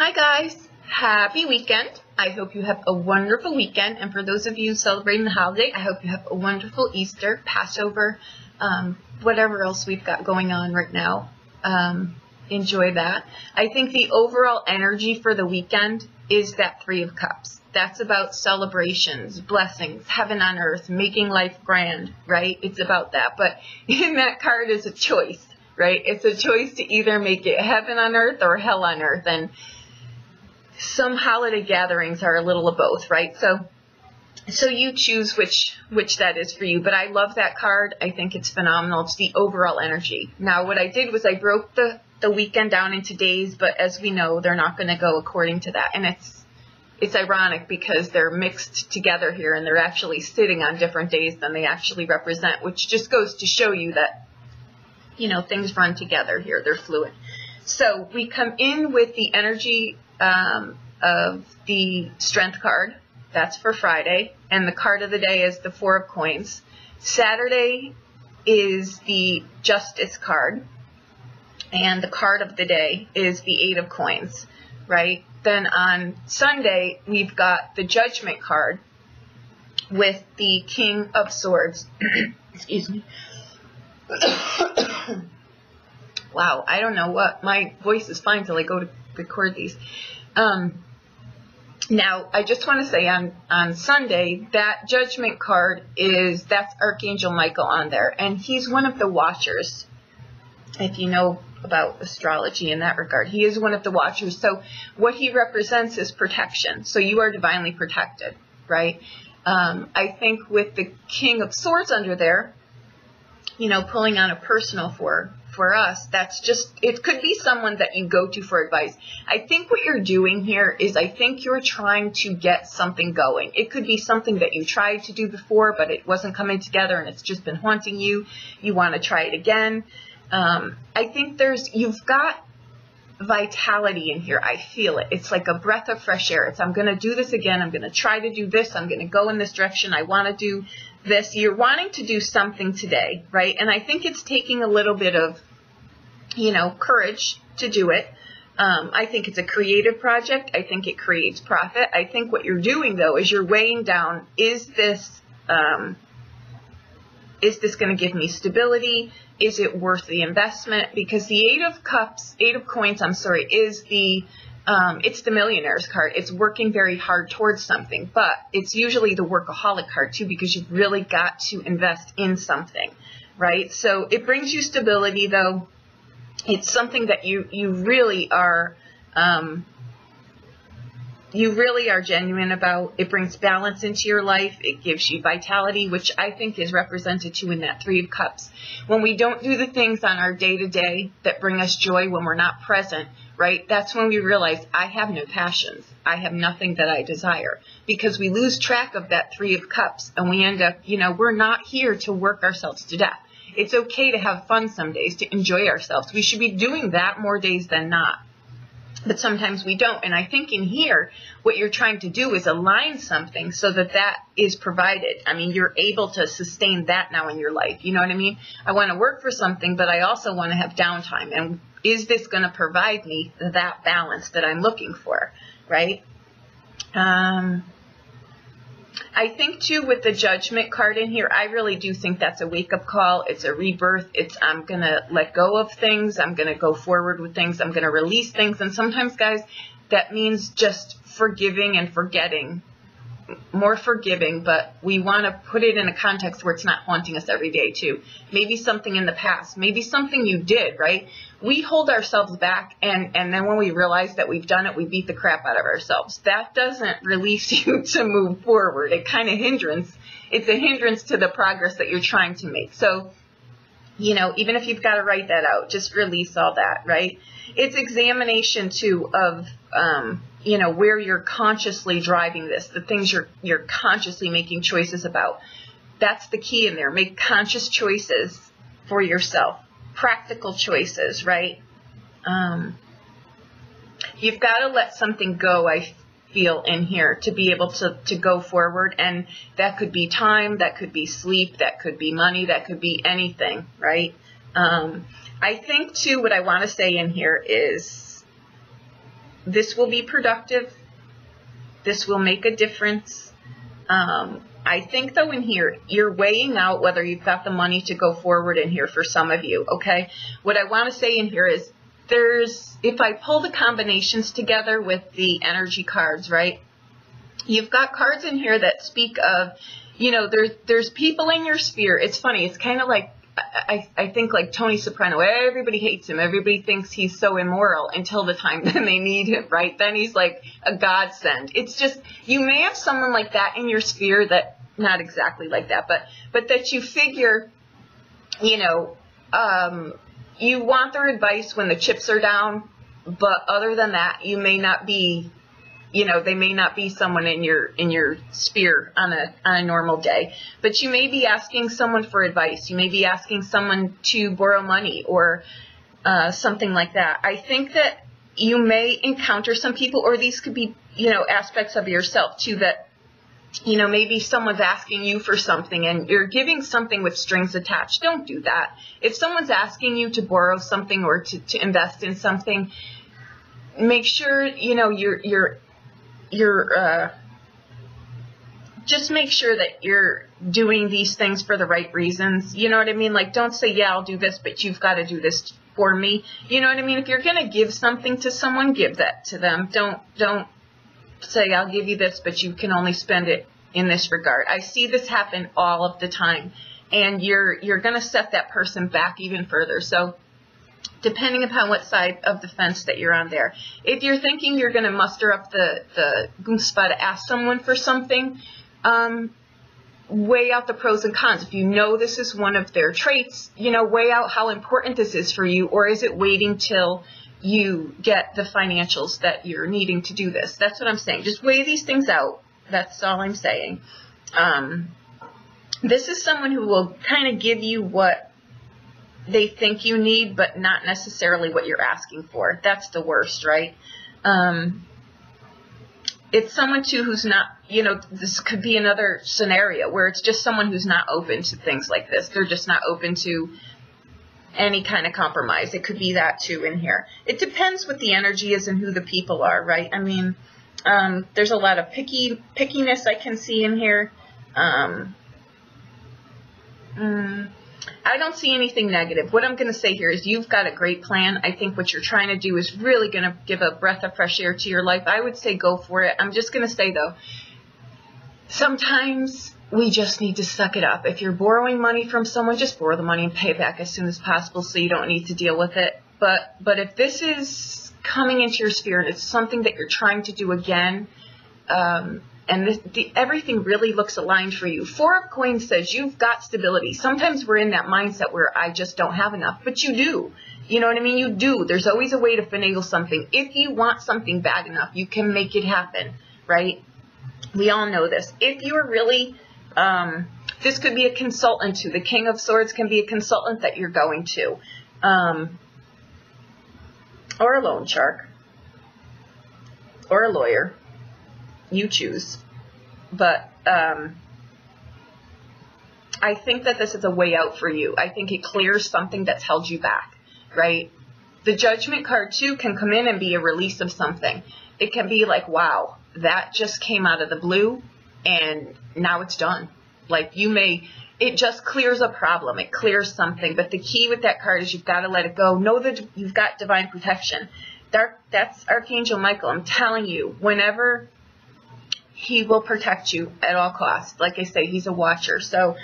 Hi guys, happy weekend. I hope you have a wonderful weekend, and for those of you celebrating the holiday, I hope you have a wonderful Easter, Passover, whatever else we've got going on right now. Enjoy that. I think the overall energy for the weekend is that Three of Cups. That's about celebrations, blessings, heaven on earth, making life grand, right? It's about that. But in that card is a choice, right? It's a choice to either make it heaven on earth or hell on earth. And some holiday gatherings are a little of both, right? So you choose which that is for you. But I love that card. I think it's phenomenal. It's the overall energy. Now, what I did was I broke the weekend down into days, but as we know, they're not going to go according to that. And it's ironic because they're mixed together here and they're actually sitting on different days than they actually represent, which just goes to show you that, you know, things run together here. They're fluid. So we come in with the energy of the Strength card. That's for Friday. And the card of the day is the Four of Coins. Saturday is the Justice card. And the card of the day is the Eight of Coins, right? Then on Sunday, we've got the Judgment card with the King of Swords. Excuse me. Wow, I don't know what. My voice is fine till I go to record these. Now, I just want to say on Sunday, that Judgment card that's Archangel Michael on there. And he's one of the watchers, if you know about astrology in that regard. He is one of the watchers. So what he represents is protection. So you are divinely protected, right? I think with the King of Swords under there, you know, pulling on a personal for us, that's just, it could be someone that you go to for advice. I think what you're doing here is I think you're trying to get something going. It could be something that you tried to do before, but it wasn't coming together and it's just been haunting you. You want to try it again. I think you've got vitality in here. I feel it. It's like a breath of fresh air. I'm going to do this again. I'm going to try to do this. I'm going to go in this direction. I want to do this. You're wanting to do something today, right? And I think it's taking a little bit of, you know, courage to do it. I think it's a creative project. I think it creates profit. I think what you're doing, though, is you're weighing down, is this going to give me stability? Is it worth the investment? Because the Eight of Coins, is it's the Millionaire's card. It's working very hard towards something, but it's usually the workaholic card too, because you've really got to invest in something, right? So it brings you stability, though. It's something that you really are, genuine about. It brings balance into your life. It gives you vitality, which I think is represented too in that Three of Cups. When we don't do the things on our day-to-day that bring us joy, when we're not present, right, that's when we realize I have no passions. I have nothing that I desire, because we lose track of that Three of Cups and we end up, you know, we're not here to work ourselves to death. It's okay to have fun some days, to enjoy ourselves. We should be doing that more days than not. But sometimes we don't. And I think in here, what you're trying to do is align something so that that is provided. I mean, you're able to sustain that now in your life. You know what I mean? I want to work for something, but I also want to have downtime. And is this going to provide me that balance that I'm looking for, right? I think, too, with the Judgment card in here, I really do think that's a wake-up call. It's a rebirth. I'm going to let go of things. I'm going to go forward with things. I'm going to release things. And sometimes, guys, that means just forgiving and forgetting. More forgiving, but we want to put it in a context where it's not haunting us every day, too. Maybe something in the past. Maybe something you did, right? We hold ourselves back, and then when we realize that we've done it, we beat the crap out of ourselves. That doesn't release you to move forward. It kind of it's a hindrance to the progress that you're trying to make. So, you know, even if you've got to write that out, just release all that, right? It's examination, too, of, you know, where you're consciously driving this, the things you're consciously making choices about. That's the key in there. Make conscious choices for yourself. Practical choices, right? You've got to let something go, I feel, in here to be able to go forward. And that could be time, that could be sleep, that could be money, that could be anything, right? I think, too, what I want to say in here is this will be productive. This will make a difference. I think, though, in here, you're weighing out whether you've got the money to go forward in here for some of you, okay? What I want to say in here is if I pull the combinations together with the energy cards, right, you've got cards in here that speak of, you know, there's people in your sphere. It's funny. It's kind of like, I think like Tony Soprano. Everybody hates him. Everybody thinks he's so immoral until the time then they need him, right? Then he's like a godsend. It's just, you may have someone like that in your sphere that, not exactly like that, but that you figure, you know, you want their advice when the chips are down, but other than that, you may not be, you know, they may not be someone in your sphere on a normal day, but you may be asking someone for advice. You may be asking someone to borrow money or something like that. I think that you may encounter some people, or these could be, you know, aspects of yourself too, that, you know, maybe someone's asking you for something and you're giving something with strings attached. Don't do that. If someone's asking you to borrow something or to invest in something, make sure, you know, just make sure that you're doing these things for the right reasons. You know what I mean? Like, don't say, yeah, I'll do this, but you've got to do this for me. You know what I mean? If you're going to give something to someone, give that to them. Don't say, I'll give you this, but you can only spend it in this regard. I see this happen all of the time, and you're going to set that person back even further. So depending upon what side of the fence that you're on there. If you're thinking you're going to muster up the gumpspa to ask someone for something, weigh out the pros and cons. If you know this is one of their traits, you know, weigh out how important this is for you, or is it waiting till you get the financials that you're needing to do this. That's what I'm saying. Just weigh these things out. That's all I'm saying. This is someone who will kind of give you what they think you need, but not necessarily what you're asking for. That's the worst, right? It's someone, too, who's not, you know, this could be another scenario where it's just someone who's not open to things like this. They're just not open to any kind of compromise. It could be that too in here. It depends what the energy is and who the people are, right? I mean, there's a lot of pickiness I can see in here. I don't see anything negative. What I'm going to say here is you've got a great plan. I think what you're trying to do is really going to give a breath of fresh air to your life. I would say go for it. I'm just going to say, though, sometimes we just need to suck it up. If you're borrowing money from someone, just borrow the money and pay it back as soon as possible so you don't need to deal with it. But if this is coming into your sphere and it's something that you're trying to do again, and everything really looks aligned for you. 4 of Coins says you've got stability. Sometimes we're in that mindset where I just don't have enough, but you do. You know what I mean? You do. There's always a way to finagle something. If you want something bad enough, you can make it happen, right? We all know this. If you're really, this could be a consultant too. The King of Swords can be a consultant that you're going to, or a loan shark, or a lawyer. You choose. But I think that this is a way out for you. I think it clears something that's held you back, right? The Judgment card, too, can come in and be a release of something. It can be like, wow, that just came out of the blue, and now it's done. Like, it just clears a problem. It clears something. But the key with that card is you've got to let it go. Know that you've got divine protection. That's Archangel Michael. I'm telling you, whenever he will protect you at all costs. Like I say, he's a watcher. So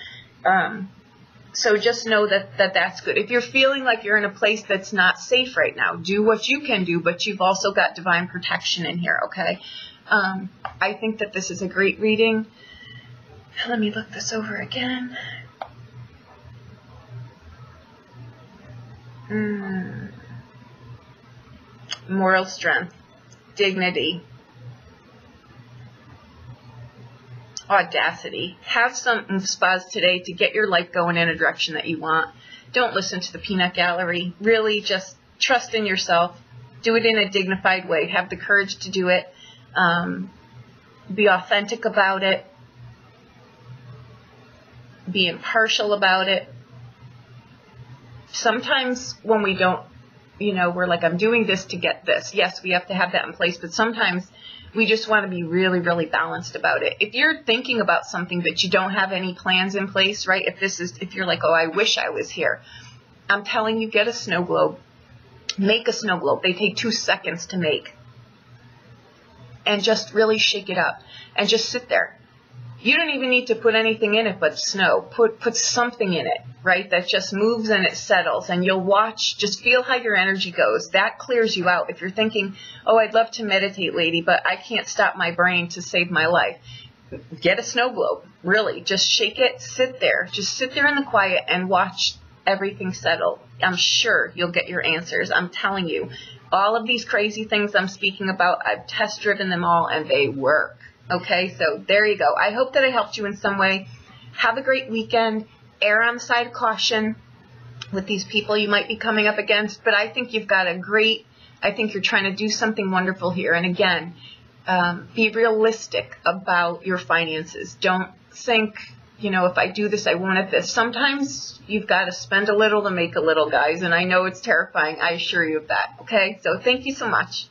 just know that's good. If you're feeling like you're in a place that's not safe right now, do what you can do, but you've also got divine protection in here, okay? I think that this is a great reading. Let me look this over again. Moral strength, dignity, audacity. Have some spas today to get your life going in a direction that you want. Don't listen to the peanut gallery. Really just trust in yourself. Do it in a dignified way. Have the courage to do it. Be authentic about it. Be impartial about it. Sometimes when we don't you know, we're like, I'm doing this to get this. Yes, we have to have that in place, but sometimes we just want to be really, really balanced about it. If you're thinking about something but you don't have any plans in place, right? If you're like, oh, I wish I was here. I'm telling you, get a snow globe. Make a snow globe. They take 2 seconds to make. And just really shake it up. And just sit there. You don't even need to put anything in it but snow. Put something in it, right? That just moves and it settles. And you'll watch, just feel how your energy goes. That clears you out. If you're thinking, oh, I'd love to meditate, lady, but I can't stop my brain to save my life. Get a snow globe. Really, just shake it, sit there. Just sit there in the quiet and watch everything settle. I'm sure you'll get your answers. I'm telling you. All of these crazy things I'm speaking about, I've test driven them all and they work. Okay, so there you go. I hope that I helped you in some way. Have a great weekend. Err on the side of caution with these people you might be coming up against. But I think you've got I think you're trying to do something wonderful here. And again, be realistic about your finances. Don't think, you know, if I do this, I won't have this. Sometimes you've got to spend a little to make a little, guys. And I know it's terrifying. I assure you of that. Okay, so thank you so much.